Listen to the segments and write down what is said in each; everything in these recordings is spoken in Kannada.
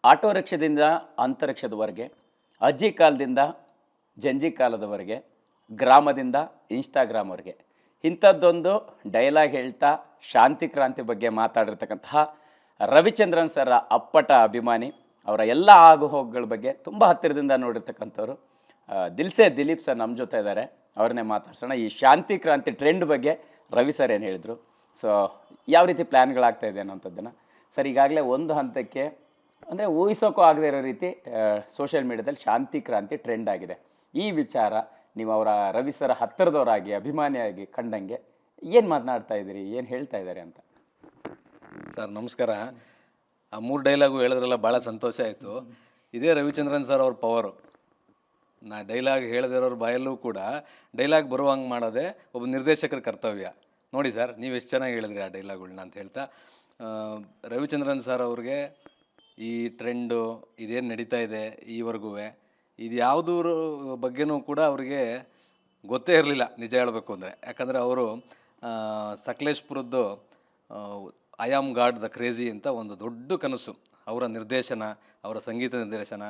ಆಟೋ ರಿಕ್ಷಾದಿಂದ ಅಂತರಿಕ್ಷದವರೆಗೆ, ಅಜ್ಜಿ ಕಾಲದಿಂದ ಜಂಜಿ ಕಾಲದವರೆಗೆ, ಗ್ರಾಮದಿಂದ ಇನ್ಸ್ಟಾಗ್ರಾಮ್ವರೆಗೆ ಇಂಥದ್ದೊಂದು ಡೈಲಾಗ್ ಹೇಳ್ತಾ ಶಾಂತಿ ಕ್ರಾಂತಿ ಬಗ್ಗೆ ಮಾತಾಡಿರ್ತಕ್ಕಂತಹ ರವಿಚಂದ್ರನ್ ಸರ ಅಪ್ಪಟ ಅಭಿಮಾನಿ. ಅವರ ಎಲ್ಲ ಆಗುಹೋಗುಗಳ ಬಗ್ಗೆ ತುಂಬ ಹತ್ತಿರದಿಂದ ನೋಡಿರ್ತಕ್ಕಂಥವ್ರು ದಿಲ್ಸೆ ದಿಲೀಪ್ ಸರ್ ನಮ್ಮ ಜೊತೆ ಇದ್ದಾರೆ. ಅವ್ರನ್ನೇ ಮಾತಾಡ್ಸೋಣ. ಈ ಶಾಂತಿ ಕ್ರಾಂತಿ ಟ್ರೆಂಡ್ ಬಗ್ಗೆ ರವಿ ಸರ್ ಏನು ಹೇಳಿದರು, ಸೊ ಯಾವ ರೀತಿ ಪ್ಲ್ಯಾನ್ಗಳಾಗ್ತಾ ಇದೆ ಅನ್ನೋಂಥದ್ದನ್ನು ಸರ್ ಈಗಾಗಲೇ ಒಂದು ಹಂತಕ್ಕೆ ಅಂದರೆ ಊಹಿಸೋಕ್ಕೂ ಆಗದೇ ಇರೋ ರೀತಿ ಸೋಷಿಯಲ್ ಮೀಡ್ಯಾದಲ್ಲಿ ಶಾಂತಿ ಕ್ರಾಂತಿ ಟ್ರೆಂಡ್ ಆಗಿದೆ. ಈ ವಿಚಾರ ನೀವು ಅವರ ರವಿ ಸರ ಹತ್ತಿರದವರಾಗಿ ಅಭಿಮಾನಿಯಾಗಿ ಕಂಡಂಗೆ ಏನು ಮಾತನಾಡ್ತಾ ಇದ್ದೀರಿ, ಏನು ಹೇಳ್ತಾ ಇದ್ದಾರೆ ಅಂತ? ಸರ್ ನಮಸ್ಕಾರ. ಆ 3 ಡೈಲಾಗು ಹೇಳಿದ್ರಲ್ಲ, ಭಾಳ ಸಂತೋಷ ಆಯಿತು. ಇದೇ ರವಿಚಂದ್ರನ್ ಸರ್ ಅವ್ರ ಪವರು. ನಾ ಡೈಲಾಗ್ ಹೇಳದಿರೋರ ಬಾಯಲ್ಲೂ ಕೂಡ ಡೈಲಾಗ್ ಬರುವಂಗೆ ಮಾಡೋದೇ ಒಬ್ಬ ನಿರ್ದೇಶಕರ ಕರ್ತವ್ಯ. ನೋಡಿ ಸರ್, ನೀವು ಎಷ್ಟು ಚೆನ್ನಾಗಿ ಹೇಳಿದ್ರಿ ಆ ಡೈಲಾಗ್ಗಳನ್ನ ಅಂತ ಹೇಳ್ತಾ, ರವಿಚಂದ್ರನ್ ಸರ್ ಅವ್ರಿಗೆ ಈ ಟ್ರೆಂಡು ಇದೇನು ನಡೀತಾ ಇದೆ ಈವರೆಗೂ ಇದು ಯಾವುದ್ರ ಬಗ್ಗೆನೂ ಕೂಡ ಅವರಿಗೆ ಗೊತ್ತೇ ಇರಲಿಲ್ಲ, ನಿಜ ಹೇಳಬೇಕು ಅಂದರೆ. ಯಾಕಂದರೆ ಅವರು ಸಕಲೇಶ್ಪುರದ್ದು I am god the crazy ಅಂತ ಒಂದು ದೊಡ್ಡ ಕನಸು. ಅವರ ನಿರ್ದೇಶನ, ಅವರ ಸಂಗೀತ ನಿರ್ದೇಶನ,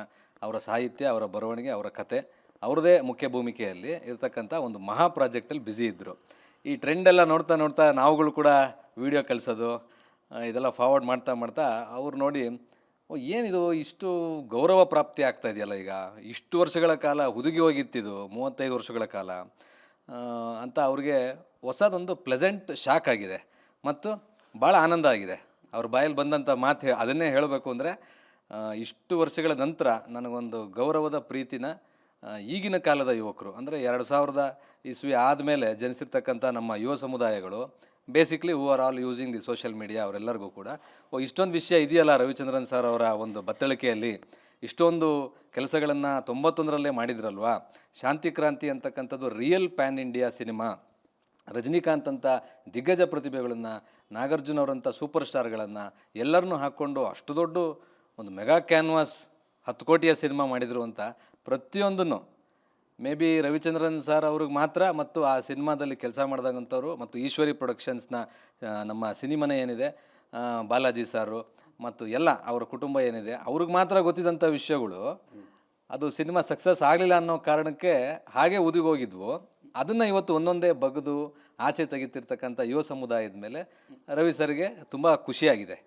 ಅವರ ಸಾಹಿತ್ಯ, ಅವರ ಬರವಣಿಗೆ, ಅವರ ಕತೆ, ಅವ್ರದ್ದೇ ಮುಖ್ಯ ಭೂಮಿಕೆಯಲ್ಲಿ ಇರ್ತಕ್ಕಂಥ ಒಂದು ಮಹಾ ಪ್ರಾಜೆಕ್ಟಲ್ಲಿ ಬ್ಯುಸಿ ಇದ್ದರು. ಈ ಟ್ರೆಂಡೆಲ್ಲ ನೋಡ್ತಾ ನೋಡ್ತಾ ನಾವುಗಳು ಕೂಡ ವೀಡಿಯೋ ಕಳಿಸೋದು ಇದೆಲ್ಲ ಫಾರ್ವರ್ಡ್ ಮಾಡ್ತಾ ಮಾಡ್ತಾ ಅವ್ರು ನೋಡಿ, ಏನಿದು ಇಷ್ಟು ಗೌರವ ಪ್ರಾಪ್ತಿ ಆಗ್ತಾ ಇದೆಯಲ್ಲ, ಈಗ ಇಷ್ಟು ವರ್ಷಗಳ ಕಾಲ ಹುದುಗಿ ಹೋಗಿತ್ತಿದು 35 ವರ್ಷಗಳ ಕಾಲ ಅಂತ ಅವ್ರಿಗೆ ಹೊಸದೊಂದು ಪ್ಲೆಸೆಂಟ್ ಶಾಕ್ ಆಗಿದೆ ಮತ್ತು ಭಾಳ ಆನಂದ ಆಗಿದೆ. ಅವ್ರ ಬಾಯಲ್ಲಿ ಬಂದಂಥ ಮಾತು ಅದನ್ನೇ ಹೇಳಬೇಕು ಅಂದರೆ, ಇಷ್ಟು ವರ್ಷಗಳ ನಂತರ ನನಗೊಂದು ಗೌರವದ ಪ್ರೀತಿನ ಈಗಿನ ಕಾಲದ ಯುವಕರು ಅಂದರೆ 2000 ಇಸ್ವಿ ಆದಮೇಲೆ ಜನಿಸಿರ್ತಕ್ಕಂಥ ನಮ್ಮ ಯುವ ಸಮುದಾಯಗಳು basically who are all using the social media, ಅವರೆಲ್ಲರಿಗೂ ಕೂಡ ಇಷ್ಟೊಂದು ವಿಷಯ ಇದೆಯಲ್ಲ ರವಿಚಂದ್ರನ್ ಸರ್ ಅವರ ಒಂದು ಬತ್ತಳಿಕೆಯಲ್ಲಿ, ಇಷ್ಟೊಂದು ಕೆಲಸಗಳನ್ನು 91ರಲ್ಲೇ ಮಾಡಿದ್ರಲ್ವಾ. ಶಾಂತಿ ಕ್ರಾಂತಿ ಅಂತಕ್ಕಂಥದ್ದು real PAN India cinema. Rajinikanth ಅಂತ ದಿಗ್ಗಜ ಪ್ರತಿಭೆಗಳನ್ನು, ನಾಗಾರ್ಜುನ ಅವರಂಥ ಸೂಪರ್ ಸ್ಟಾರ್ಗಳನ್ನು ಎಲ್ಲರನ್ನೂ ಹಾಕ್ಕೊಂಡು ಅಷ್ಟು ದೊಡ್ಡ ಒಂದು ಮೆಗಾ ಕ್ಯಾನ್ವಾಸ್ 10 ಕೋಟಿಯ ಸಿನಿಮಾ ಮಾಡಿದರು ಅಂತ ಪ್ರತಿಯೊಂದನ್ನು ಮೇ ಬಿ ರವಿಚಂದ್ರನ್ ಸರ್ ಅವ್ರಿಗೆ ಮಾತ್ರ ಮತ್ತು ಆ ಸಿನಿಮಾದಲ್ಲಿ ಕೆಲಸ ಮಾಡಿದಂಥವ್ರು ಮತ್ತು ಈಶ್ವರಿ ಪ್ರೊಡಕ್ಷನ್ಸ್ನ ನಮ್ಮ ಸಿನಿಮನೆ ಏನಿದೆ, ಬಾಲಾಜಿ ಸಾರು ಮತ್ತು ಎಲ್ಲ ಅವರ ಕುಟುಂಬ ಏನಿದೆ, ಅವ್ರಿಗೆ ಮಾತ್ರ ಗೊತ್ತಿದ್ದಂಥ ವಿಷಯಗಳು. ಅದು ಸಿನಿಮಾ ಸಕ್ಸಸ್ ಆಗಲಿಲ್ಲ ಅನ್ನೋ ಕಾರಣಕ್ಕೆ ಹಾಗೆ ಉದಿಗೋಗಿದ್ವು. ಅದನ್ನು ಇವತ್ತು ಒಂದೊಂದೇ ಬಗೆದು ಆಚೆ ತೆಗಿತಿರ್ತಕ್ಕಂಥ ಯುವ ಸಮುದಾಯದ ಮೇಲೆ ರವಿ ಸರ್ಗೆ ತುಂಬ ಖುಷಿಯಾಗಿದೆ.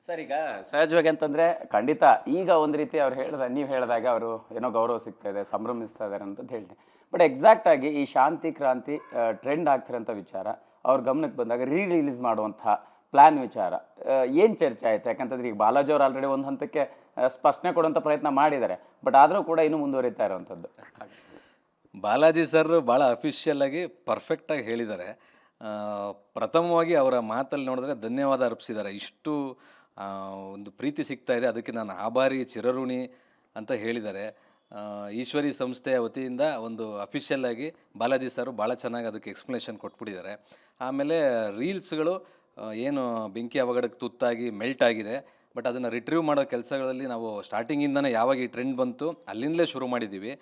ಸರ್ ಈಗ ಸಹಜವಾಗಿ ಅಂತಂದರೆ ಖಂಡಿತ ಈಗ ಒಂದು ರೀತಿ ಅವ್ರು ನೀವು ಹೇಳಿದಾಗ ಅವರು ಏನೋ ಗೌರವ ಸಿಗ್ತಾ ಇದೆ, ಸಂಭ್ರಮಿಸ್ತಾ ಇದ್ದಾರೆ ಅಂತಂದು ಹೇಳ್ತೀನಿ. ಬಟ್ ಎಕ್ಸಾಕ್ಟಾಗಿ ಈ ಶಾಂತಿ ಕ್ರಾಂತಿ ಟ್ರೆಂಡ್ ಆಗ್ತಿರೋಂಥ ವಿಚಾರ ಅವ್ರ ಗಮನಕ್ಕೆ ಬಂದಾಗ ರಿಲೀಸ್ ಮಾಡುವಂತಹ ಪ್ಲ್ಯಾನ್ ವಿಚಾರ ಏನು ಚರ್ಚೆ ಆಯಿತು? ಯಾಕಂತಂದ್ರೆ ಈಗ ಬಾಲಾಜಿ ಅವ್ರು ಆಲ್ರೆಡಿ ಒಂದು ಹಂತಕ್ಕೆ ಸ್ಪಷ್ಟನೆ ಕೊಡುವಂಥ ಪ್ರಯತ್ನ ಮಾಡಿದ್ದಾರೆ, ಬಟ್ ಆದರೂ ಕೂಡ ಇನ್ನೂ ಮುಂದುವರಿತಾ ಇರೋವಂಥದ್ದು. ಬಾಲಾಜಿ ಸರ್ ಭಾಳ ಅಫಿಷಿಯಲ್ಲಾಗಿ ಪರ್ಫೆಕ್ಟಾಗಿ ಹೇಳಿದ್ದಾರೆ. ಪ್ರಥಮವಾಗಿ ಅವರ ಮಾತಲ್ಲಿ ನೋಡಿದ್ರೆ ಧನ್ಯವಾದ ಅರ್ಪಿಸಿದ್ದಾರೆ. ಇಷ್ಟು ಒಂದು ಪ್ರೀತಿ ಸಿಗ್ತಾ ಇದೆ, ಅದಕ್ಕೆ ನಾನು ಆಭಾರಿ ಚಿರಋಣಿ ಅಂತ ಹೇಳಿದ್ದಾರೆ. ಈಶ್ವರಿ ಸಂಸ್ಥೆಯ ವತಿಯಿಂದ ಒಂದು ಅಫಿಷಿಯಲ್ಲಾಗಿ ಬಾಲಾಜಿ ಸರ್ ಭಾಳ ಚೆನ್ನಾಗಿ ಅದಕ್ಕೆ ಎಕ್ಸ್ಪ್ಲನೇಷನ್ ಕೊಟ್ಬಿಟ್ಟಿದ್ದಾರೆ. ಆಮೇಲೆ ರೀಲ್ಸ್ಗಳು ಏನು ಬೆಂಕಿ ಅವಘಡಕ್ಕೆ ತುತ್ತಾಗಿ ಮೆಲ್ಟ್ ಆಗಿದೆ, ಬಟ್ ಅದನ್ನು ರಿಟ್ರೀವ್ ಮಾಡೋ ಕೆಲಸಗಳಲ್ಲಿ ನಾವು ಸ್ಟಾರ್ಟಿಂಗಿಂದನೇ ಯಾವಾಗ ಈ ಟ್ರೆಂಡ್ ಬಂತು ಅಲ್ಲಿಂದಲೇ ಶುರು ಮಾಡಿದ್ದೀವಿ.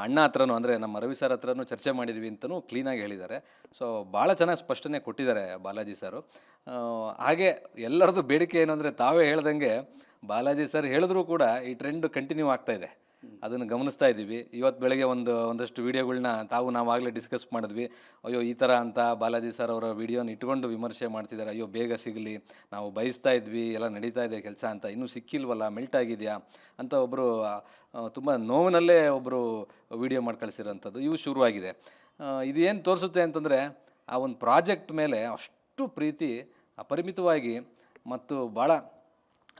ಅಣ್ಣ ಹತ್ರನೂ ಅಂದರೆ ನಮ್ಮ ರವಿ ಸರ್ ಹತ್ರನೂ ಚರ್ಚೆ ಮಾಡಿದ್ವಿ ಅಂತಲೂ ಕ್ಲೀನಾಗಿ ಹೇಳಿದ್ದಾರೆ. ಸೊ ಭಾಳ ಚೆನ್ನಾಗಿ ಸ್ಪಷ್ಟನೆ ಕೊಟ್ಟಿದ್ದಾರೆ ಬಾಲಾಜಿ ಸರು. ಹಾಗೆ ಎಲ್ಲರದ್ದು ಬೇಡಿಕೆ ಏನು ಅಂದರೆ, ತಾವೇ ಹೇಳ್ದಂಗೆ ಬಾಲಾಜಿ ಸರ್ ಹೇಳಿದ್ರೂ ಕೂಡ ಈ ಟ್ರೆಂಡ್ ಕಂಟಿನ್ಯೂ ಆಗ್ತಾಯಿದೆ, ಅದನ್ನು ಗಮನಿಸ್ತಾ ಇದ್ದೀವಿ. ಇವತ್ತು ಬೆಳಗ್ಗೆ ಒಂದಷ್ಟು ವೀಡಿಯೋಗಳನ್ನ ನಾವಾಗಲೇ ಡಿಸ್ಕಸ್ ಮಾಡಿದ್ವಿ. ಅಯ್ಯೋ ಈ ಥರ ಅಂತ ಬಾಲಾಜಿ ಸರ್ ಅವರ ವೀಡಿಯೋನ ಇಟ್ಕೊಂಡು ವಿಮರ್ಶೆ ಮಾಡ್ತಿದ್ದಾರೆ. ಅಯ್ಯೋ ಬೇಗ ಸಿಗಲಿ, ನಾವು ಬಯಸ್ತಾ ಇದ್ವಿ, ಎಲ್ಲ ನಡೀತಾ ಇದೆ ಕೆಲಸ ಅಂತ, ಇನ್ನೂ ಸಿಕ್ಕಿಲ್ವಲ್ಲ, ಮೆಲ್ಟ್ ಆಗಿದೆಯಾ ಅಂತ ಒಬ್ಬರು ತುಂಬ ನೋವಿನಲ್ಲೇ ಒಬ್ಬರು ವೀಡಿಯೋ ಮಾಡಿ ಕಳಿಸಿರೋಂಥದ್ದು ಇವು ಶುರುವಾಗಿದೆ. ಇದು ಏನು ತೋರಿಸುತ್ತೆ ಅಂತಂದರೆ, ಆ ಒಂದು ಪ್ರಾಜೆಕ್ಟ್ ಮೇಲೆ ಅಷ್ಟು ಪ್ರೀತಿ ಅಪರಿಮಿತವಾಗಿ ಮತ್ತು ಭಾಳ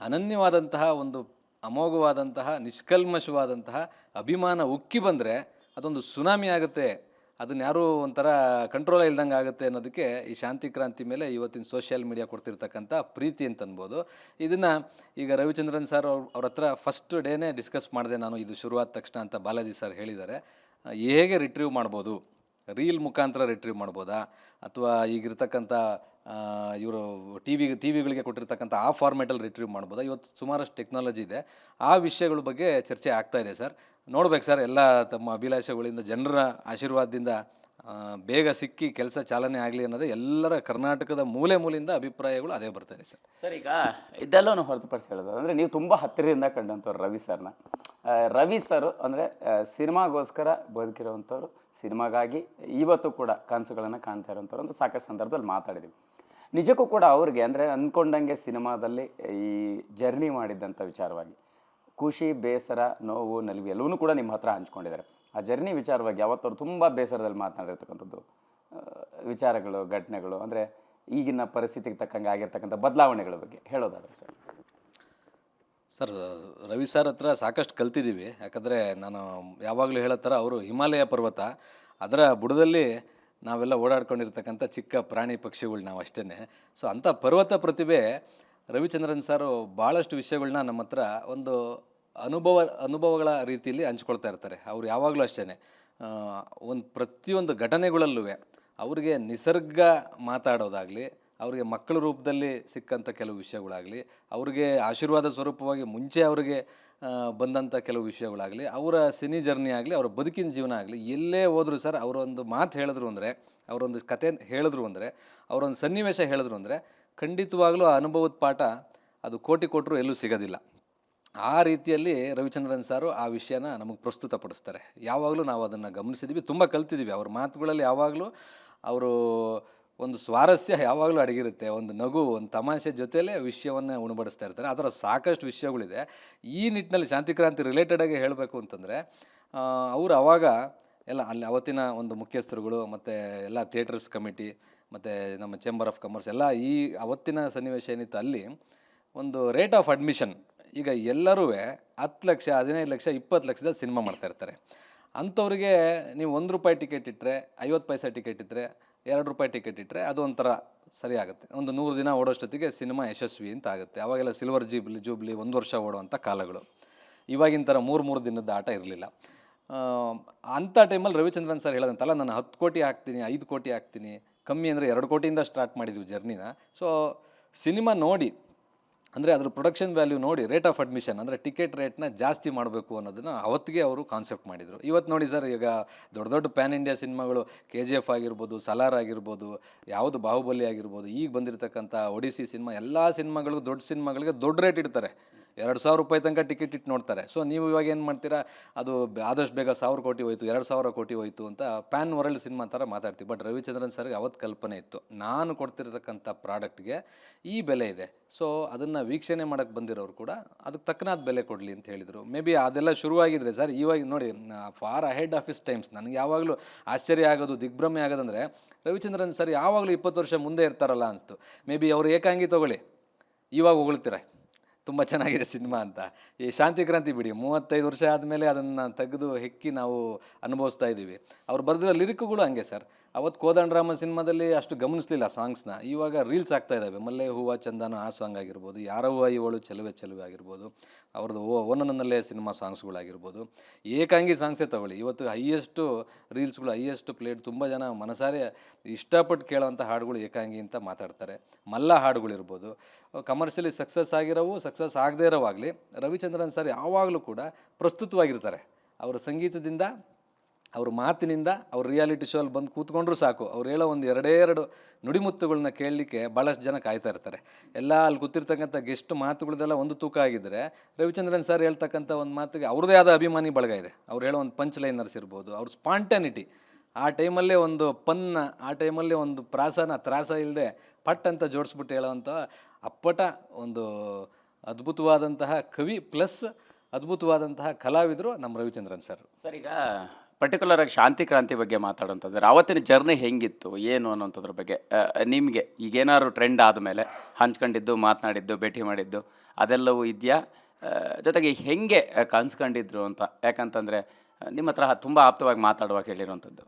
ಅನನ್ಯವಾದಂತಹ ಒಂದು ಅಮೋಘವಾದಂತಹ ನಿಷ್ಕಲ್ಮಶವಾದಂತಹ ಅಭಿಮಾನ ಉಕ್ಕಿ ಬಂದರೆ ಅದೊಂದು ಸುನಾಮಿ ಆಗುತ್ತೆ, ಅದನ್ನ ಯಾರೂ ಒಂಥರ ಕಂಟ್ರೋಲ್ ಇಲ್ದಂಗೆ ಆಗುತ್ತೆ ಅನ್ನೋದಕ್ಕೆ ಈ ಶಾಂತಿ ಕ್ರಾಂತಿ ಮೇಲೆ ಇವತ್ತಿನ ಸೋಷಿಯಲ್ ಮೀಡಿಯಾ ಕೊಡ್ತಿರ್ತಕ್ಕಂಥ ಪ್ರೀತಿ ಅಂತ ಅನ್ಬೋದು. ಇದನ್ನು ಈಗ ರವಿಚಂದ್ರನ್ ಸರ್ ಅವ್ರ ಹತ್ರ ಫಸ್ಟ್ ಡೇನೇ ಡಿಸ್ಕಸ್ ಮಾಡಿದೆ ನಾನು, ಇದು ಶುರುವಾದ ತಕ್ಷಣ ಅಂತ ಬಾಲಾಜಿ ಸರ್ ಹೇಳಿದ್ದಾರೆ. ಹೇಗೆ ರಿಟ್ರೀವ್ ಮಾಡ್ಬೋದು, ರೀಲ್ ಮುಖಾಂತರ ರಿಟ್ರೀವ್ ಮಾಡ್ಬೋದಾ, ಅಥವಾ ಈಗಿರ್ತಕ್ಕಂಥ ಇವರು ಟಿವಿಗಳಿಗೆ ಕೊಟ್ಟಿರ್ತಕ್ಕಂಥ ಆ ಫಾರ್ಮೇಟಲ್ಲಿ ರಿಟ್ರೀವ್ ಮಾಡ್ಬೋದಾ, ಇವತ್ತು ಸುಮಾರಷ್ಟು ಟೆಕ್ನಾಲಜಿ ಇದೆ. ಆ ವಿಷಯಗಳ ಬಗ್ಗೆ ಚರ್ಚೆ ಆಗ್ತಾಯಿದೆ ಸರ್. ನೋಡ್ಬೇಕು ಸರ್, ಎಲ್ಲ ತಮ್ಮ ಅಭಿಲಾಷೆಗಳಿಂದ ಜನರ ಆಶೀರ್ವಾದದಿಂದ ಬೇಗ ಸಿಕ್ಕಿ ಕೆಲಸ ಚಾಲನೆ ಆಗಲಿ ಅನ್ನೋದೇ ಎಲ್ಲರ ಕರ್ನಾಟಕದ ಮೂಲೆ ಮೂಲೆಯಿಂದ ಅಭಿಪ್ರಾಯಗಳು ಅದೇ ಬರ್ತಾಯಿದೆ ಸರ್. ಸರ್, ಈಗ ಇದೆಲ್ಲವನ್ನು ಹೊರತುಪಡಿಸಿ ಹೇಳೋದು ಅಂದರೆ ನೀವು ತುಂಬ ಹತ್ತಿರದಿಂದ ಕಂಡಂಥವ್ರು ರವಿ ಸರ್ನ. ರವಿ ಸರ್ ಅಂದರೆ ಸಿನಿಮಾಗೋಸ್ಕರ ಬದುಕಿರೋವಂಥವ್ರು, ಸಿನಿಮಾಗಾಗಿ ಇವತ್ತು ಕೂಡ ಕನಸುಗಳನ್ನು ಕಾಣ್ತಾ ಇರೋವಂಥವ್ರು ಒಂದು ಸಾಕಷ್ಟು ಸಂದರ್ಭದಲ್ಲಿ ಮಾತಾಡಿದ್ದೀವಿ. ನಿಜಕ್ಕೂ ಕೂಡ ಅವ್ರಿಗೆ ಅಂದರೆ ಅಂದ್ಕೊಂಡಂಗೆ ಸಿನಿಮಾದಲ್ಲಿ ಈ ಜರ್ನಿ ಮಾಡಿದ್ದಂಥ ವಿಚಾರವಾಗಿ ಖುಷಿ, ಬೇಸರ, ನೋವು, ನಲಿವು ಎಲ್ಲವನ್ನೂ ಕೂಡ ನಿಮ್ಮ ಹತ್ರ ಹಂಚ್ಕೊಂಡಿದ್ದಾರೆ. ಆ ಜರ್ನಿ ವಿಚಾರವಾಗಿ ಯಾವತ್ತವ್ರು ತುಂಬ ಬೇಸರದಲ್ಲಿ ಮಾತನಾಡಿರ್ತಕ್ಕಂಥದ್ದು ವಿಚಾರಗಳು, ಘಟನೆಗಳು, ಅಂದರೆ ಈಗಿನ ಪರಿಸ್ಥಿತಿಗೆ ತಕ್ಕಂಗೆ ಆಗಿರ್ತಕ್ಕಂಥ ಬದಲಾವಣೆಗಳ ಬಗ್ಗೆ ಹೇಳೋದಾದ್ರೆ ಸರ್. ಸರ್, ರವಿ ಸರ್ ಹತ್ರ ಸಾಕಷ್ಟು ಕಲ್ತಿದ್ದೀವಿ. ಯಾಕಂದರೆ ನಾನು ಯಾವಾಗಲೂ ಹೇಳೋ ಥರ ಅವರು ಹಿಮಾಲಯ ಪರ್ವತ, ಅದರ ಬುಡದಲ್ಲಿ ನಾವೆಲ್ಲ ಓಡಾಡ್ಕೊಂಡಿರ್ತಕ್ಕಂಥ ಚಿಕ್ಕ ಪ್ರಾಣಿ ಪಕ್ಷಿಗಳು ನಾವು ಅಷ್ಟೇ. ಸೊ ಅಂಥ ಪರ್ವತ ಪ್ರತಿಭೆ ರವಿಚಂದ್ರನ್ ಸಾರು ಭಾಳಷ್ಟು ವಿಷಯಗಳನ್ನ ನಮ್ಮ ಹತ್ರ ಒಂದು ಅನುಭವಗಳ ರೀತಿಯಲ್ಲಿ ಹಂಚ್ಕೊಳ್ತಾ ಇರ್ತಾರೆ. ಅವ್ರು ಯಾವಾಗಲೂ ಅಷ್ಟೇ ಒಂದು ಪ್ರತಿಯೊಂದು ಘಟನೆಗಳಲ್ಲೂ ಅವ್ರಿಗೆ ನಿಸರ್ಗ ಮಾತಾಡೋದಾಗಲಿ, ಅವ್ರಿಗೆ ಮಕ್ಕಳ ರೂಪದಲ್ಲಿ ಸಿಕ್ಕಂಥ ಕೆಲವು ವಿಷಯಗಳಾಗಲಿ, ಅವ್ರಿಗೆ ಆಶೀರ್ವಾದ ಸ್ವರೂಪವಾಗಿ ಮುಂಚೆ ಅವ್ರಿಗೆ ಬಂದಂಥ ಕೆಲವು ವಿಷಯಗಳಾಗಲಿ, ಅವರ ಸಿನಿ ಜರ್ನಿ ಆಗಲಿ, ಅವರ ಬದುಕಿನ ಜೀವನ ಆಗಲಿ, ಎಲ್ಲೇ ಹೋದ್ರು ಸರ್ ಅವರೊಂದು ಮಾತು ಹೇಳಿದ್ರು ಅಂದರೆ, ಅವರೊಂದು ಕತೆ ಹೇಳಿದ್ರು ಅಂದರೆ, ಅವರೊಂದು ಸನ್ನಿವೇಶ ಹೇಳಿದ್ರು ಅಂದರೆ ಖಂಡಿತವಾಗ್ಲೂ ಆ ಅನುಭವದ ಪಾಠ ಅದು ಕೋಟಿ ಕೊಟ್ಟರು ಎಲ್ಲೂ ಸಿಗೋದಿಲ್ಲ. ಆ ರೀತಿಯಲ್ಲಿ ರವಿಚಂದ್ರನ್ ಸಾರು ಆ ವಿಷಯನ ನಮಗೆ ಪ್ರಸ್ತುತಪಡಿಸ್ತಾರೆ. ಯಾವಾಗಲೂ ನಾವು ಅದನ್ನು ಗಮನಿಸಿದ್ದೀವಿ, ತುಂಬ ಕಲ್ತಿದ್ದೀವಿ. ಅವ್ರ ಮಾತುಗಳಲ್ಲಿ ಯಾವಾಗಲೂ ಅವರು ಒಂದು ಸ್ವಾರಸ್ಯ ಯಾವಾಗಲೂ ಅಡಗಿರುತ್ತೆ, ಒಂದು ನಗು, ಒಂದು ತಮಾಷೆ ಜೊತೆಲೇ ವಿಷಯವನ್ನು ಉಣಬಡಿಸ್ತಾ ಇರ್ತಾರೆ. ಆ ಥರ ಸಾಕಷ್ಟು ವಿಷಯಗಳಿದೆ. ಈ ನಿಟ್ಟಿನಲ್ಲಿ ಶಾಂತಿಕ್ರಾಂತಿ ರಿಲೇಟೆಡಾಗಿ ಹೇಳಬೇಕು ಅಂತಂದರೆ, ಅವರು ಆವಾಗ ಎಲ್ಲ ಅಲ್ಲಿ ಅವತ್ತಿನ ಒಂದು ಮುಖ್ಯಸ್ಥರುಗಳು ಮತ್ತು ಎಲ್ಲ ಥಿಯೇಟರ್ಸ್ ಕಮಿಟಿ ಮತ್ತು ನಮ್ಮ ಚೇಂಬರ್ ಆಫ್ ಕಾಮರ್ಸ್ ಎಲ್ಲ ಈ ಅವತ್ತಿನ ಸನ್ನಿವೇಶ ಏನಿತ್ತು, ಅಲ್ಲಿ ಒಂದು ರೇಟ್ ಆಫ್ ಅಡ್ಮಿಷನ್, ಈಗ ಎಲ್ಲರೂ 10 ಲಕ್ಷ, 15 ಲಕ್ಷ, 20 ಲಕ್ಷದಲ್ಲಿ ಸಿನಿಮಾ ಮಾಡ್ತಾಯಿರ್ತಾರೆ. ಅಂಥವ್ರಿಗೆ ನೀವು ₹1 ಟಿಕೆಟ್ ಇಟ್ಟರೆ, 50 ಪೈಸೆ ಟಿಕೆಟ್ ಇಟ್ಟರೆ, ₹2 ಟಿಕೆಟ್ ಇಟ್ಟರೆ ಅದು ಒಂಥರ ಸರಿ ಆಗುತ್ತೆ. ಒಂದು 100 ದಿನ ಓಡೋಷ್ಟೊತ್ತಿಗೆ ಸಿನಿಮಾ ಯಶಸ್ವಿ ಅಂತ ಆಗುತ್ತೆ. ಅವಾಗೆಲ್ಲ ಸಿಲ್ವರ್ ಜೂಬ್ಲಿ 1 ವರ್ಷ ಓಡುವಂಥ ಕಾಲಗಳು. ಇವಾಗಿನ ಥರ 3 ದಿನದ ಆಟ ಇರಲಿಲ್ಲ. ಅಂಥ ಟೈಮಲ್ಲಿ ರವಿಚಂದ್ರನ್ ಸರ್ ಹೇಳೋದಂತಲ್ಲ, ನಾನು 10 ಕೋಟಿ ಹಾಕ್ತೀನಿ, 5 ಕೋಟಿ ಹಾಕ್ತೀನಿ, ಕಮ್ಮಿ ಅಂದರೆ 2 ಕೋಟಿಯಿಂದ ಸ್ಟಾರ್ಟ್ ಮಾಡಿದ್ವಿ ಜರ್ನಿನ. ಸೊ ಸಿನಿಮಾ ನೋಡಿ, ಅಂದರೆ ಅದ್ರ ಪ್ರೊಡಕ್ಷನ್ ವ್ಯಾಲ್ಯೂ ನೋಡಿ ರೇಟ್ ಆಫ್ ಅಡ್ಮಿಷನ್ ಅಂದರೆ ಟಿಕೆಟ್ ರೇಟ್ನ ಜಾಸ್ತಿ ಮಾಡಬೇಕು ಅನ್ನೋದನ್ನು ಅವತ್ತಿಗೆ ಅವರು ಕಾನ್ಸೆಪ್ಟ್ ಮಾಡಿದರು. ಇವತ್ತು ನೋಡಿ ಸರ್, ಈಗ ದೊಡ್ಡ ದೊಡ್ಡ ಪ್ಯಾನ್ ಇಂಡಿಯಾ ಸಿನಿಮಾಗಳು KGF ಆಗಿರ್ಬೋದು, ಸಲಾರ್ ಆಗಿರ್ಬೋದು, ಯಾವುದು ಬಾಹುಬಲಿ ಆಗಿರ್ಬೋದು, ಈಗ ಬಂದಿರತಕ್ಕಂಥ ಒಡಿಸಿ ಸಿನಿಮಾ, ಎಲ್ಲ ಸಿನಿಮಾಗಳಿಗೂ ದೊಡ್ಡ ಸಿನಿಮಾಗಳಿಗೆ ದೊಡ್ಡ ರೇಟ್ ಇಡ್ತಾರೆ. ₹2,000 ತನಕ ಟಿಕೆಟ್ ಇಟ್ಟು ನೋಡ್ತಾರೆ. ಸೊ ನೀವು ಇವಾಗ ಏನು ಮಾಡ್ತೀರಾ, ಅದು ಆದಷ್ಟು ಬೇಗ 1,000 ಕೋಟಿ ಹೋಯಿತು, 2,000 ಕೋಟಿ ಹೋಯಿತು ಅಂತ ಪ್ಯಾನ್ ವರ್ಲ್ಡ್ ಸಿನಿಮಾ ಥರ ಮಾತಾಡ್ತೀವಿ. ಬಟ್ ರವಿಚಂದ್ರನ್ ಸರ್ಗೆ ಅವತ್ತು ಕಲ್ಪನೆ ಇತ್ತು, ನಾನು ಕೊಡ್ತಿರ್ತಕ್ಕಂಥ ಪ್ರಾಡಕ್ಟ್ಗೆ ಈ ಬೆಲೆ ಇದೆ. ಸೊ ಅದನ್ನು ವೀಕ್ಷಣೆ ಮಾಡೋಕ್ಕೆ ಬಂದಿರೋರು ಕೂಡ ಅದಕ್ಕೆ ತಕ್ಕನಾದ ಬೆಲೆ ಕೊಡಲಿ ಅಂತ ಹೇಳಿದರು. ಮೇ ಬಿ ಅದೆಲ್ಲ ಶುರುವಾಗಿದ್ರೆ ಸರ್, ಇವಾಗ ನೋಡಿ for ahead of his times. ನನಗೆ ಯಾವಾಗಲೂ ಆಶ್ಚರ್ಯ ಆಗೋದು, ದಿಗ್ಭ್ರಮೆ ಆಗೋದಂದರೆ ರವಿಚಂದ್ರನ್ ಸರ್ ಯಾವಾಗಲೂ 20 ವರ್ಷ ಮುಂದೆ ಇರ್ತಾರಲ್ಲ ಅನಿಸ್ತು. ಮೇ ಬಿ ಅವರು ಏಕಾಂಗಿ ತೊಗೊಳ್ಳಿ, ಇವಾಗ ಹೊಗಳ್ತೀರ ತುಂಬ ಚೆನ್ನಾಗಿದೆ ಸಿನಿಮಾ ಅಂತ. ಈ ಶಾಂತಿಕ್ರಾಂತಿ ಬಿಡಿ, 35 ವರ್ಷ ಆದಮೇಲೆ ಅದನ್ನು ತೆಗೆದು ಹೆಕ್ಕಿ ನಾವು ಅನುಭವಿಸ್ತಾ ಇದ್ದೀವಿ. ಅವ್ರು ಬರೆದಿರೋ ಲಿರಿಕ್ಗಳು ಹಂಗೆ ಸರ್. ಅವತ್ತು ಕೋದಂಡರಾಮ ಸಿನಿಮಾದಲ್ಲಿ ಅಷ್ಟು ಗಮನಿಸಲಿಲ್ಲ ಸಾಂಗ್ಸ್ನ, ಇವಾಗ ರೀಲ್ಸ್ ಆಗ್ತಾ ಇದ್ದಾವೆ. ಮಲ್ಲೆ ಹೂವ ಚಂದನ ಆ ಸಾಂಗ್ ಆಗಿರ್ಬೋದು, ಯಾರವ್ವ ಇವಳು ಚೆಲುವೆ ಚೆಲುವೆ ಆಗಿರ್ಬೋದು, ಅವ್ರದ್ದು ಓನನ್ನಲ್ಲೇ ಸಿನಿಮಾ ಸಾಂಗ್ಸ್ಗಳಾಗಿರ್ಬೋದು, ಏಕಾಂಗಿ ಸಾಂಗ್ಸೇ ತಗೊಳ್ಳಿ, ಇವತ್ತು ಹೈಯೆಸ್ಟು ರೀಲ್ಸ್ಗಳು, ಹೈಯೆಸ್ಟ್ ಪ್ಲೇಟ್, ತುಂಬ ಜನ ಮನಸಾರೆ ಇಷ್ಟಪಟ್ಟು ಕೇಳೋವಂಥ ಹಾಡುಗಳು ಏಕಾಂಗಿ ಅಂತ ಮಾತಾಡ್ತಾರೆ. ಮಲ್ಲ ಹಾಡುಗಳಿರ್ಬೋದು, ಕಮರ್ಷಿಯಲಿ ಸಕ್ಸಸ್ ಆಗಿರೋವು, ಸಕ್ಸಸ್ ಆಗದೇ ಇರೋವಾಗಲಿ, ರವಿಚಂದ್ರನ್ ಸರ್ ಯಾವಾಗಲೂ ಕೂಡ ಪ್ರಸ್ತುತವಾಗಿರ್ತಾರೆ. ಅವರ ಸಂಗೀತದಿಂದ, ಅವ್ರ ಮಾತಿನಿಂದ, ಅವ್ರ ರಿಯಾಲಿಟಿ ಶೋಲ್ಲಿ ಬಂದು ಕೂತ್ಕೊಂಡ್ರೂ ಸಾಕು, ಅವ್ರು ಹೇಳೋ ಒಂದು 2 ನುಡಿಮುತ್ತುಗಳನ್ನ ಕೇಳಲಿಕ್ಕೆ ಭಾಳಷ್ಟು ಜನ ಕಾಯ್ತಾ ಇರ್ತಾರೆ. ಎಲ್ಲ ಅಲ್ಲಿ ಕೂತಿರ್ತಕ್ಕಂಥ ಗೆಸ್ಟ್ ಮಾತುಗಳದೆಲ್ಲ ಒಂದು ತೂಕ ಆಗಿದ್ದರೆ, ರವಿಚಂದ್ರನ್ ಸರ್ ಹೇಳ್ತಕ್ಕಂಥ ಒಂದು ಮಾತಿಗೆ ಅವ್ರದ್ದೇ ಆದ ಅಭಿಮಾನಿ ಬಳಗ ಇದೆ. ಅವ್ರು ಹೇಳೋ ಒಂದು ಪಂಚ್ ಲೈನರ್ಸ್ ಇರ್ಬೋದು, ಅವ್ರ ಸ್ಪಾಂಟಾನಿಟಿ, ಆ ಟೈಮಲ್ಲೇ ಒಂದು ಪನ್ನ, ಆ ಟೈಮಲ್ಲೇ ಒಂದು ತ್ರಾಸ ಇಲ್ಲದೆ ಪಟ್ ಅಂತ ಜೋಡಿಸ್ಬಿಟ್ಟು ಹೇಳೋವಂಥ ಅಪ್ಪಟ ಒಂದು ಅದ್ಭುತವಾದಂತಹ ಕವಿ ಪ್ಲಸ್ ಅದ್ಭುತವಾದಂತಹ ಕಲಾವಿದರು ನಮ್ಮ ರವಿಚಂದ್ರನ್ ಸರ್. ಸರ್, ಈಗ ಪರ್ಟಿಕ್ಯುಲರ್ ಆಗಿ ಶಾಂತಿಕ್ರಾಂತಿ ಬಗ್ಗೆ ಮಾತಾಡೋಂಥದ್ದು, ಅವತ್ತಿನ ಜರ್ನಿ ಹೆಂಗಿತ್ತು ಏನು ಅನ್ನೋಂಥದ್ರ ಬಗ್ಗೆ ನಿಮಗೆ ಈಗೇನಾದ್ರು ಟ್ರೆಂಡ್ ಆದಮೇಲೆ ಹಂಚ್ಕೊಂಡಿದ್ದು, ಮಾತನಾಡಿದ್ದು, ಭೇಟಿ ಮಾಡಿದ್ದು ಅದೆಲ್ಲವೂ ಇದೆಯಾ? ಜೊತೆಗೆ ಹೆಂಗೆ ಕನ್ಸ್ಕೊಂಡಿದ್ರು ಅಂತ, ಯಾಕಂತಂದರೆ ನಿಮ್ಮ ಹತ್ರ ತುಂಬ ಆಪ್ತವಾಗಿ ಮಾತಾಡುವಾಗ ಹೇಳಿರೋವಂಥದ್ದು.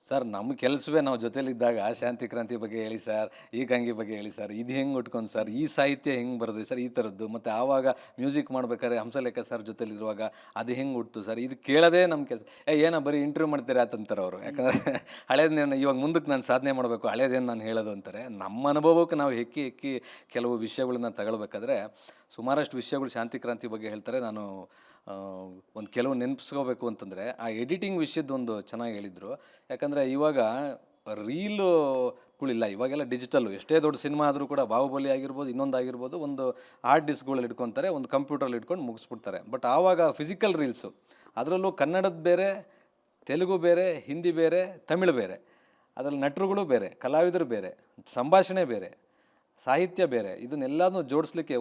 ಸರ್, ನಮ್ಮ ಕೆಲಸವೇ ನಾವು ಜೊತೆಲಿದ್ದಾಗ ಶಾಂತಿಕ್ರಾಂತಿ ಬಗ್ಗೆ ಹೇಳಿ ಸರ್, ಏಕಾಂಗಿ ಬಗ್ಗೆ ಹೇಳಿ ಸರ್, ಇದು ಹೆಂಗೆ ಉಟ್ಕೊಂಡು ಸರ್, ಈ ಸಾಹಿತ್ಯ ಹೆಂಗೆ ಬರೆದ್ರಿ ಸರ್, ಈ ಥರದ್ದು. ಮತ್ತು ಆವಾಗ ಮ್ಯೂಸಿಕ್ ಮಾಡ್ಬೇಕಾದ್ರೆ ಹಂಸಲೇಖ ಸರ್ ಜೊತೆಲಿರುವಾಗ ಅದು ಹೆಂಗೆ ಉಟ್ತು ಸರ್, ಇದು ಕೇಳೋದೇ ನಮ್ಮ ಕೆಲಸ. ಏನೋ ಬರೀ ಇಂಟರ್ವ್ಯೂ ಮಾಡ್ತೀರಾ ಅಂತಂತಾರೆ ಅವರು. ಯಾಕಂದರೆ ಹಳೇದನ್ನೇನು ಇವಾಗ ಮುಂದಕ್ಕೆ ನಾನು ಸಾಧನೆ ಮಾಡಬೇಕು, ಹಳೇದೇನು ನಾನು ಹೇಳೋದು ಅಂತಾರೆ. ನಮ್ಮ ಅನುಭವಕ್ಕೆ ನಾವು ಹೆಕ್ಕಿ ಕೆಲವು ವಿಷಯಗಳನ್ನ ತಗೊಳ್ಬೇಕಾದ್ರೆ ಸುಮಾರಷ್ಟು ವಿಷಯಗಳು ಶಾಂತಿ ಕ್ರಾಂತಿ ಬಗ್ಗೆ ಹೇಳ್ತಾರೆ. ನಾನು ಒಂದು ಕೆಲವು ನೆನಪಿಸ್ಕೋಬೇಕು ಅಂತಂದರೆ ಆ ಎಡಿಟಿಂಗ್ ವಿಷಯದ್ದೊಂದು ಚೆನ್ನಾಗಿ ಹೇಳಿದರು. ಯಾಕಂದರೆ ಇವಾಗ ರೀಲುಗಳಿಲ್ಲ, ಇವಾಗೆಲ್ಲ ಡಿಜಿಟಲ್ಲು. ಎಷ್ಟೇ ದೊಡ್ಡ ಸಿನಿಮಾ ಆದರೂ ಕೂಡ ಬಾಹುಬಲಿ ಆಗಿರ್ಬೋದು, ಇನ್ನೊಂದು ಆಗಿರ್ಬೋದು, ಒಂದು ಹಾರ್ಡ್ ಡಿಸ್ಕ್ಗಳಲ್ಲಿ ಇಟ್ಕೊತಾರೆ, ಒಂದು ಕಂಪ್ಯೂಟ್ರಲ್ಲಿ ಇಟ್ಕೊಂಡು ಮುಗಿಸ್ಬಿಡ್ತಾರೆ. ಬಟ್ ಆವಾಗ ಫಿಸಿಕಲ್ ರೀಲ್ಸು, ಅದರಲ್ಲೂ ಕನ್ನಡದ ಬೇರೆ, ತೆಲುಗು ಬೇರೆ, ಹಿಂದಿ ಬೇರೆ, ತಮಿಳು ಬೇರೆ, ಅದರಲ್ಲಿ ನಟರುಗಳು ಬೇರೆ, ಕಲಾವಿದರು ಬೇರೆ, ಸಂಭಾಷಣೆ ಬೇರೆ, ಸಾಹಿತ್ಯ ಬೇರೆ. ಇದನ್ನೆಲ್ಲನೂ ಜೋಡಿಸ್ಲಿಕ್ಕೆ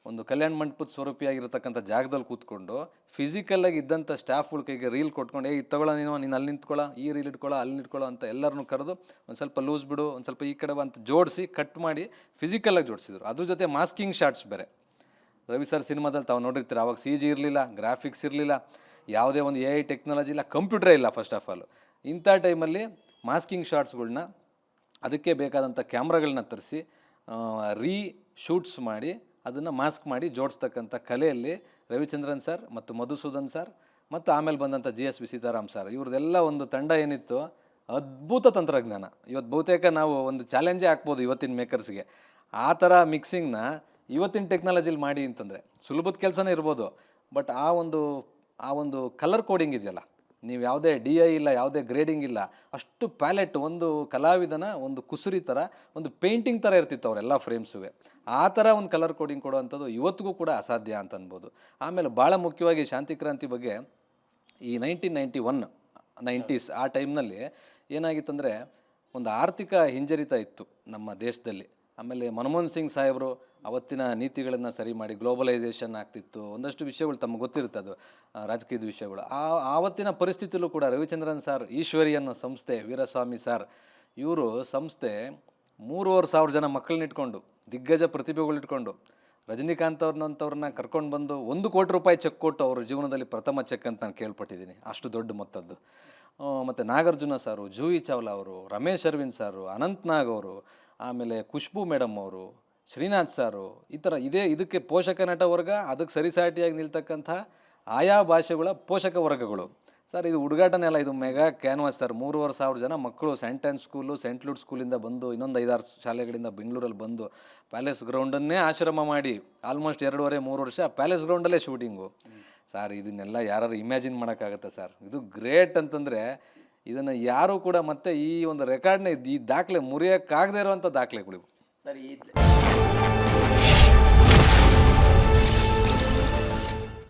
ಒಂದು ಕಲ್ಯಾಣ ಮಂಟಪದ ಸ್ವರೂಪಿಯಾಗಿರತಕ್ಕಂಥ ಜಾಗದಲ್ಲಿ ಕೂತ್ಕೊಂಡು ಫಿಸಿಕಲ್ಲಾಗಿ ಇದ್ದಂಥ ಸ್ಟಾಫ್ಗಳ ಕೈಗೆ ರೀಲ್ ಕೊಟ್ಕೊಂಡು ಇದು ತಗೊಳ್ಳೋ, ನೀನು ಅಲ್ಲಿ ನಿಂತ್ಕೊಳ್ಳೋ, ಈ ರೀಲ್ ಇಟ್ಕೊಳ್ಳೋ, ಅಲ್ಲಿ ಇಟ್ಕೊಳ್ಳೋ ಅಂತ ಎಲ್ಲರನ್ನೂ ಕರೆದು ಒಂದು ಸ್ವಲ್ಪ ಲೂಸ್ ಬಿಡು, ಒಂದು ಸ್ವಲ್ಪ ಈ ಕಡೆ ಅಂತ ಜೋಡಿಸಿ ಕಟ್ ಮಾಡಿ ಫಿಸಿಕಲ್ಲಾಗಿ ಜೋಡಿಸಿದ್ರು. ಅದ್ರ ಜೊತೆ ಮಾಸ್ಕಿಂಗ್ ಶಾಟ್ಸ್ ಬೇರೆ. ರವಿ ಸರ್ ಸಿನಿಮಾದಲ್ಲಿ ತಾವು ನೋಡಿರ್ತೀರ, ಆವಾಗ CG ಇರಲಿಲ್ಲ, ಗ್ರಾಫಿಕ್ಸ್ ಇರಲಿಲ್ಲ, ಯಾವುದೇ ಒಂದು AI ಟೆಕ್ನಾಲಜಿ ಇಲ್ಲ, ಕಂಪ್ಯೂಟ್ರೇ ಇಲ್ಲ ಫಸ್ಟ್ ಆಫ್ ಆಲ್. ಇಂಥ ಟೈಮಲ್ಲಿ ಮಾಸ್ಕಿಂಗ್ ಶಾಟ್ಸ್ಗಳ್ನ, ಅದಕ್ಕೆ ಬೇಕಾದಂಥ ಕ್ಯಾಮ್ರಾಗಳನ್ನ ತರಿಸಿ ಶೂಟ್ಸ್ ಮಾಡಿ ಅದನ್ನು ಮಾಸ್ಕ್ ಮಾಡಿ ಜೋಡಿಸ್ತಕ್ಕಂಥ ಕಲೆಯಲ್ಲಿ ರವಿಚಂದ್ರನ್ ಸರ್ ಮತ್ತು ಮಧುಸೂದನ್ ಸರ್ ಮತ್ತು ಆಮೇಲೆ ಬಂದಂಥ GSV ಸೀತಾರಾಮ್ ಸರ್, ಇವ್ರದ್ದೆಲ್ಲ ಒಂದು ತಂಡ ಏನಿತ್ತು, ಅದ್ಭುತ ತಂತ್ರಜ್ಞಾನ. ಇವತ್ತು ಬಹುತೇಕ ನಾವು ಒಂದು ಚಾಲೆಂಜೇ ಹಾಕ್ಬೋದು ಇವತ್ತಿನ ಮೇಕರ್ಸ್ಗೆ. ಆ ಥರ ಮಿಕ್ಸಿಂಗ್ನ ಇವತ್ತಿನ ಟೆಕ್ನಾಲಜಿಲಿ ಮಾಡಿ ಅಂತಂದರೆ ಸುಲಭದ ಕೆಲಸನೇ ಇರ್ಬೋದು. ಬಟ್ ಆ ಒಂದು ಕಲರ್ ಕೋಡಿಂಗ್ ಇದೆಯಲ್ಲ, ನೀವು ಯಾವುದೇ DI ಇಲ್ಲ, ಯಾವುದೇ ಗ್ರೇಡಿಂಗ್ ಇಲ್ಲ, ಅಷ್ಟು ಪ್ಯಾಲೆಟ್, ಒಂದು ಕಲಾವಿದನ ಒಂದು ಕುಸುರಿ ಥರ, ಒಂದು ಪೇಂಟಿಂಗ್ ಥರ ಇರ್ತಿತ್ತು ಅವರೆಲ್ಲ ಫ್ರೇಮ್ಸುವೆ. ಆ ಥರ ಒಂದು ಕಲರ್ ಕೋಡಿಂಗ್ ಕೊಡುವಂಥದ್ದು ಇವತ್ತಿಗೂ ಕೂಡ ಅಸಾಧ್ಯ ಅಂತ ಅನ್ಬೋದು. ಆಮೇಲೆ ಭಾಳ ಮುಖ್ಯವಾಗಿ ಶಾಂತಿ ಕ್ರಾಂತಿ ಬಗ್ಗೆ ಈ 1991, 90s ಆ ಟೈಮ್ನಲ್ಲಿ ಏನಾಗಿತ್ತಂದರೆ ಒಂದು ಆರ್ಥಿಕ ಹಿಂಜರಿತ ಇತ್ತು ನಮ್ಮ ದೇಶದಲ್ಲಿ. ಆಮೇಲೆ ಮನಮೋಹನ್ ಸಿಂಗ್ ಸಾಹೇಬರು ಅವತ್ತಿನ ನೀತಿಗಳನ್ನು ಸರಿ ಮಾಡಿ ಗ್ಲೋಬಲೈಸೇಷನ್ ಆಗ್ತಿತ್ತು. ಒಂದಷ್ಟು ವಿಷಯಗಳು ತಮಗೆ ಗೊತ್ತಿರುತ್ತೆ, ಅದು ರಾಜಕೀಯದ ವಿಷಯಗಳು. ಆವತ್ತಿನ ಪರಿಸ್ಥಿತಿಯಲ್ಲೂ ಕೂಡ ರವಿಚಂದ್ರನ್ ಸರ್, ಈಶ್ವರಿ ಅನ್ನೋ ಸಂಸ್ಥೆ, ವೀರಸ್ವಾಮಿ ಸರ್, ಇವರು ಸಂಸ್ಥೆ 3,500 ಜನ ಮಕ್ಕಳನ್ನ ಇಟ್ಕೊಂಡು, ದಿಗ್ಗಜ ಪ್ರತಿಭೆಗಳಿಟ್ಕೊಂಡು, ರಜನಿಕಾಂತ್ ಅವ್ರನ್ನಂಥವ್ರನ್ನ ಕರ್ಕೊಂಡು ಬಂದು 1 ಕೋಟಿ ರೂಪಾಯಿ ಚೆಕ್ ಕೊಟ್ಟು ಅವ್ರ ಜೀವನದಲ್ಲಿ ಪ್ರಥಮ ಚೆಕ್ ಅಂತ ನಾನು ಕೇಳ್ಪಟ್ಟಿದ್ದೀನಿ, ಅಷ್ಟು ದೊಡ್ಡ ಮೊತ್ತದ್ದು. ಮತ್ತು ನಾಗಾರ್ಜುನ ಸಾರು, ಜೂಹಿ ಚಾವ್ಲಾ ಅವರು, ರಮೇಶ್ ಅರವಿಂದ್ ಸಾರು, ಅನಂತ್ ನಾಗ್ ಅವರು, ಆಮೇಲೆ ಖುಷ್ಬೂ ಮೇಡಮ್ ಅವರು, ಶ್ರೀನಾಥ್ ಸಾರು, ಈ ಥರ ಇದಕ್ಕೆ ಪೋಷಕ ನಟ ವರ್ಗ, ಅದಕ್ಕೆ ಸರಿಸಾಟಿಯಾಗಿ ನಿಲ್ತಕ್ಕಂಥ ಆಯಾ ಭಾಷೆಗಳ ಪೋಷಕ ವರ್ಗಗಳು. ಸರ್ ಇದು ಹುಡುಗಾಟನೆಲ್ಲ, ಇದು ಮೆಗಾ ಕ್ಯಾನ್ವಾಸ್ ಸರ್. 3,500 ಜನ ಮಕ್ಕಳು ಸೆಂಟ್ ಆ್ಯನ್ ಸ್ಕೂಲು, ಸೆಂಟ್ ಲೂಡ್ ಸ್ಕೂಲಿಂದ ಬಂದು, ಇನ್ನೊಂದು 5-6 ಶಾಲೆಗಳಿಂದ ಬೆಂಗಳೂರಲ್ಲಿ ಬಂದು ಪ್ಯಾಲೇಸ್ ಗ್ರೌಂಡನ್ನೇ ಆಶ್ರಮ ಮಾಡಿ ಆಲ್ಮೋಸ್ಟ್ 2.5-3 ವರ್ಷ ಪ್ಯಾಲೇಸ್ ಗ್ರೌಂಡಲ್ಲೇ ಶೂಟಿಂಗು. ಸರ್ ಇದನ್ನೆಲ್ಲ ಯಾರು ಇಮ್ಯಾಜಿನ್ ಮಾಡೋಕ್ಕಾಗತ್ತೆ ಸರ್? ಇದು ಗ್ರೇಟ್ ಅಂತಂದರೆ ಇದನ್ನು ಯಾರೂ ಕೂಡ ಮತ್ತೆ ಈ ಒಂದು ರೆಕಾರ್ಡ್ನ, ಈ ದಾಖಲೆ ಮುರಿಯೋಕ್ಕಾಗದೇ ಇರೋವಂಥ ದಾಖಲೆಗಳು ಸರ್.